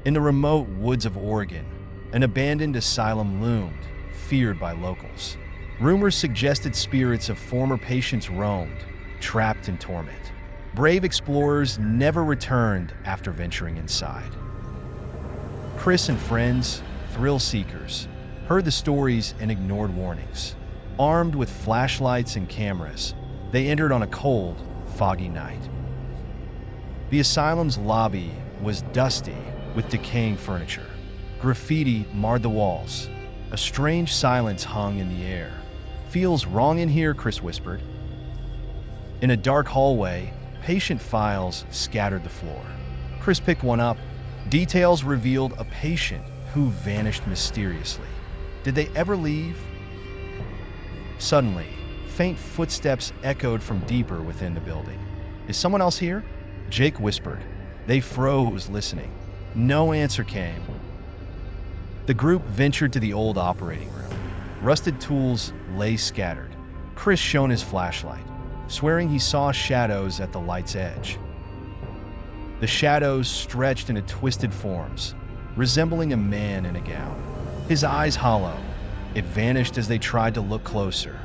In the remote woods of Oregon, an abandoned asylum loomed, feared by locals. Rumors suggested spirits of former patients roamed, trapped in torment. Brave explorers never returned after venturing inside. Chris and friends, thrill seekers, heard the stories and ignored warnings. Armed with flashlights and cameras, they entered on a cold, foggy night. The asylum's lobby was dusty with decaying furniture. Graffiti marred the walls. A strange silence hung in the air. "Feels wrong in here," Chris whispered. In a dark hallway, patient files scattered the floor. Chris picked one up. Details revealed a patient who vanished mysteriously. Did they ever leave? Suddenly, faint footsteps echoed from deeper within the building. "Is someone else here?" Jake whispered. They froze, listening. No answer came. The group ventured to the old operating room. Rusted tools lay scattered. Chris shone his flashlight, swearing he saw shadows at the light's edge. The shadows stretched into twisted forms, resembling a man in a gown. His eyes hollow. It vanished as they tried to look closer.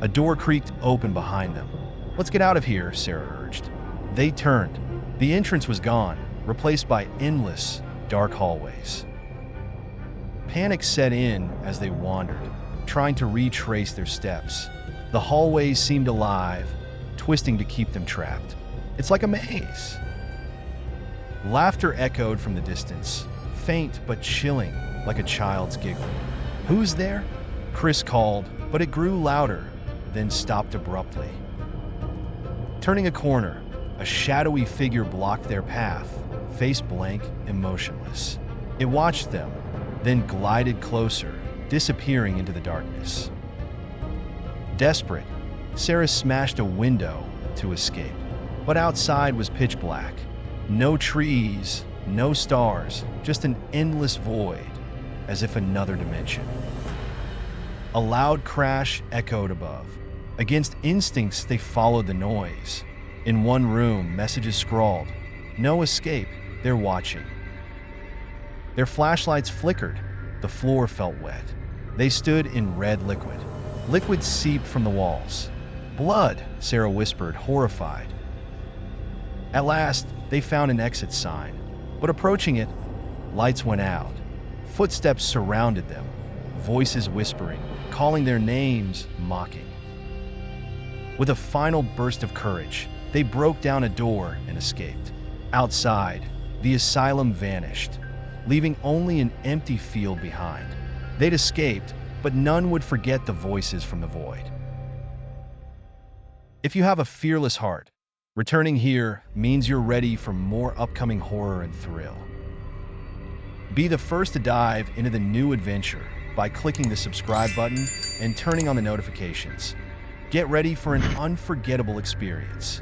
A door creaked open behind them. "Let's get out of here," Sarah urged. They turned. The entrance was gone, replaced by endless, dark hallways. Panic set in as they wandered, trying to retrace their steps. The hallways seemed alive, twisting to keep them trapped. "It's like a maze." Laughter echoed from the distance, faint but chilling, like a child's giggle. "Who's there?" Chris called, but it grew louder, then stopped abruptly. Turning a corner, a shadowy figure blocked their path, face blank and motionless. It watched them, then glided closer, disappearing into the darkness. Desperate, Sarah smashed a window to escape. But outside was pitch black. No trees, no stars, just an endless void, as if another dimension. A loud crash echoed above. Against instincts, they followed the noise. In one room, messages scrawled, "No escape, they're watching." Their flashlights flickered. The floor felt wet. They stood in red liquid. Liquid seeped from the walls. "Blood," Sarah whispered, horrified. At last, they found an exit sign, but approaching it, lights went out. Footsteps surrounded them, voices whispering, calling their names, mocking. With a final burst of courage, they broke down a door and escaped. Outside, the asylum vanished, leaving only an empty field behind. They'd escaped, but none would forget the voices from the void. If you have a fearless heart, returning here means you're ready for more upcoming horror and thrill. Be the first to dive into the new adventure by clicking the subscribe button and turning on the notifications. Get ready for an unforgettable experience.